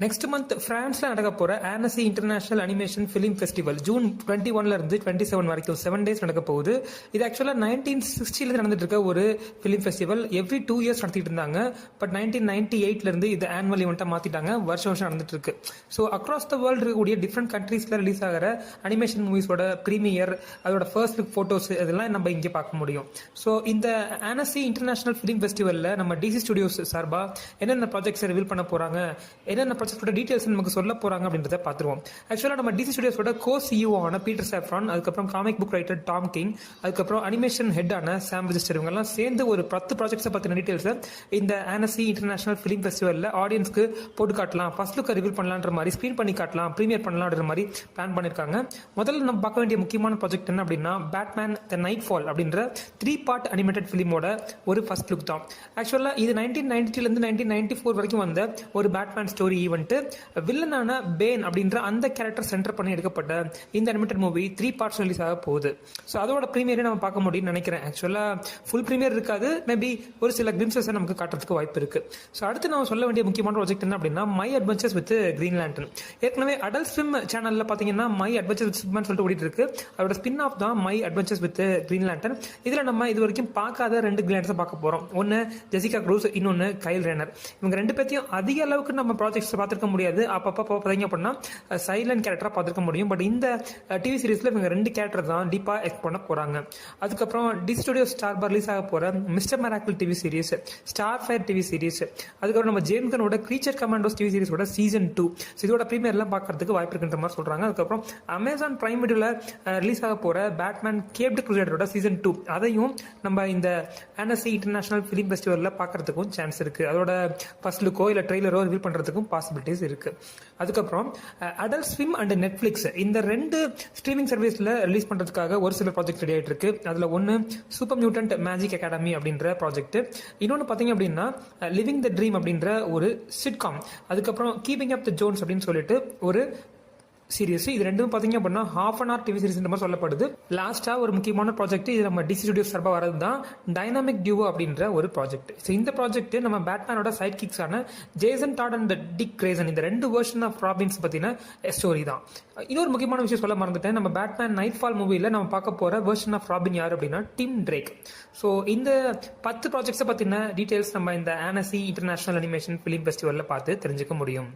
Next month பிரான்ஸ்ல நடக்க போற Annecy international animation film festival June 21ல இருந்து 27 வரைக்கும் 7 days நடக்க போகுது. இது ஆக்சுவலா 1960ல நடந்துட்டு இருக்க ஒரு பிலிம் ஃபெஸ்டிவல். எவ்ரி 2 years நடத்திட்டு இருந்தாங்க. பட் 1998ல இருந்து இது ஆனுவல் ஈவெண்டா மாத்திட்டாங்க. வருஷம் வருஷம் நடந்துட்டு இருக்கு. ஸோ அக்ராஸ் த வேர்ல்டு இருக்கக்கூடிய டிஃப்ரெண்ட் கண்ட்ரீஸ்ல ரிலீஸ் ஆகிற அனிமேஷன் மூவிஸோட பிரீமியர், அதோட ஃபர்ஸ்ட் லுக் போட்டோஸ் இதெல்லாம் நம்ம இங்கே பார்க்க முடியும். ஸோ இந்த ஆனசி இன்டர்நேஷனல் பிலிம் ஃபெஸ்டிவல்ல நம்ம டிசி ஸ்டுடியோஸ் சார்பா என்னென்ன ப்ராஜெக்ட்ஸ் ரிவீல் பண்ண போறாங்க, என்னென்ன ப்ராஜெக்டோட டீடைல்ஸ் நமக்கு சொல்ல போறாங்க அப்படின்றத பார்த்துருவோம். ஆக்சுவலா நம்ம டிசி ஸ்டுடியோஸோட கோ சிஇஓ ஆன பீட்டர் சாஃப்ரான், அதுக்கப்புறம் comic book writer Tom king, அதுக்கப்புறம் அனிமேஷன் ஹெட் ஆன சாம் ரெஜிஸ்டர், இவங்க எல்லாம் சேர்ந்து ஒரு 10 ப்ராஜெக்ட்ஸை பத்தின டீடைல்ஸ் இந்த ஆனசி இன்டர்நேஷனல் பிலிம் ஃபெஸ்டிவல்ல ஆடியன்ஸ்க்கு போட்டு காட்டலாம், ஃபர்ஸ்ட் லுக்கை ரிவீல் பண்ணலான்ற மாதிரி, ஸ்கிரீன் பண்ணி காட்டலாம், ப்ரீமியர் பண்ணலாம் அப்படின்ற மாதிரி பிளான் பண்ணிருக்காங்க. முதல்ல நம்ம பார்க்க வேண்டிய முக்கியமான ப்ராஜெக்ட் என்ன அப்படின்னா பேட்மேன் த நைட் ஃபால் அப்படின்ற 3 part அனிமேட்டட் பிலிமோட ஒரு ஃபர்ஸ்ட் லுக் தான். ஆக்சுவலா இது 1992 இருந்து 1994 வரைக்கும் வந்த ஒரு பேட்மேன் ஸ்டோரி ஈவெண்ட். வில்லனான பேன் அப்படின்ற அந்த கேரக்டர் சென்டர் பண்ணி எடுக்கப்பட்ட இந்த அனிமேட்டட் மூவி 3 parts ரிலீஸ் ஆக போகுது. ஸோ அதோட ப்ரீமியரை நம்ம பார்க்க முடியும்னு நினைக்கிறேன். ஆக்சுவலா ஃபுல் ப்ரீமியர் இருக்காது, மேபி ஒரு சில கிளிம்சஸ் நமக்கு காட்டுறதுக்கு வாய்ப்பு இருக்கு. ஸோ அடுத்து நான் சொல்ல வேண்டிய முக்கியமான ப்ராஜெக்ட் என்ன அப்படின்னா my adventures with green lantern. ஏற்கனவே அடல்ட் ஸ்விம் சேனல்ல பாத்தீங்கன்னா மை அட்வென்ச்சர்ஸ் வித் சூப்பர்மேன் சொல்லிட்டு ஓடிட்டு இருக்கு. அதோட ஸ்பின் ஆஃப் தான் my adventures with green lantern. இதுல நம்ம இது வரைக்கும் பார்க்காத 2 கிளான்ஸை பார்க்க போறோம். ஒன்னு ஜெசிகா க்ரூஸ், இன்னொன்னு கைல் ரேனர். இவங்க 2 பேத்தையும் அதிக அளவுக்கு நம்ம ப்ராஜெக்ட்ஸ் பார்த்திருக்க முடியாது. அப்பப்போ பார்த்தீங்க அப்படின்னா சைலண்ட் கேரக்டரா பார்த்துருக்க முடியும். பட் இந்த டிவி சீரிஸ்ல இவங்க 2 கேரக்டர் தான் டீப்பா எக்ஸ்ப் பண்ண போறாங்க. அதுக்கப்புறம் டிசி ஸ்டுடியோ ஸ்டார் ரிலீஸ் ஆக போற Mister Miracle TV series, Starfire TV series, அதுக்கப்புறம் நம்ம ஜேம்ஸ் கனோட கிரீச்சர் கமாண்டோஸ் டிவி சீரிஸோட சீசன் 2 இதோட ப்ரீமியர் எல்லாம் பார்க்கறதுக்கு வாய்ப்பு இருக்குன்ற மாதிரி சொல்றாங்க. அதுக்கப்புறம் அமேசான் பிரைம் வீடியோல ரிலீஸ் ஆக போற பேட்மேன் கேப்ட் க்ரூசேடரோட சீசன் 2 அதையும் நம்ம இந்த ஆனசி இன்டர்நேஷனல் பிலிம் ஃபெஸ்டிவல்ல பார்க்கறதுக்கும் சான்ஸ் இருக்கு. அதோட ஃபர்ஸ்ட் லுக்கோ இல்ல ட்ரெய்லரோ ரிவீல் பண்றதுக்கும் பாசிபிலிட்டிஸ் இருக்கு. அதுக்கப்புறம் அடல்ட் ஸ்விம் அண்ட் நெட்ஃபிளிக்ஸ் இந்த 2 ஸ்ட்ரீமிங் சர்வீஸ்ல ரிலீஸ் பண்றதுக்காக ஒரு சில ப்ராஜெக்ட் ரெடி ஆயிட்டு இருக்கு. அதுல ஒன்னு சூப்பர் மியூட்டன்ட் மேஜிக் அகாடமி அப்படின்ற ப்ராஜெக்ட், இன்னொன்னு பாத்தீங்க அப்படின்னா லிவிங் த ட்ரீம் அப்படின்ற ஒரு சிட்காம், அதுக்கப்புறம் கீப்பிங் அப் த ஜோன்ஸ் அப்படின்னு சொல்லிட்டு ஒரு சீரிஸ். இது 2 பாத்தீங்க அப்படின்னா ½ an hour டிவி சீரிஸ் மாதிரி சொல்லப்படுது. லாஸ்டா ஒரு முக்கியமான ப்ராஜெக்ட், இது நம்ம டிசி ஸ்டுடியோஸ் சார்பா வரது தான் டைனாமிக் டியூவோ அப்படின்ற ஒரு ப்ராஜெக்ட். இந்த ப்ராஜெக்ட் நம்ம பேட்மேனோட சைட் கிக்ஸான Jason Todd and Dick Grayson இந்த 2 வெர்ஷன் ஆஃப் ராபின்ஸ் பத்தின ஸ்டோரி தான். இன்னொரு முக்கியமான விஷயம் சொல்ல மறந்துட்டேன். நம்ம பேட்மேன் நைட் ஃபால் மூவில நம்ம பார்க்க போற வெர்ஷன் ஆஃப் ராபின் யார் அப்படின்னா டிம் ட்ரேக். ஸோ இந்த 10 ப்ராஜெக்ட்ஸை பத்தின டீடைல்ஸ் நம்ம இந்த ஆனசி இன்டர்நேஷனல் அனிமேஷன் பிலிம் ஃபெஸ்டிவல்ல பார்த்து தெரிஞ்சுக்க முடியும்.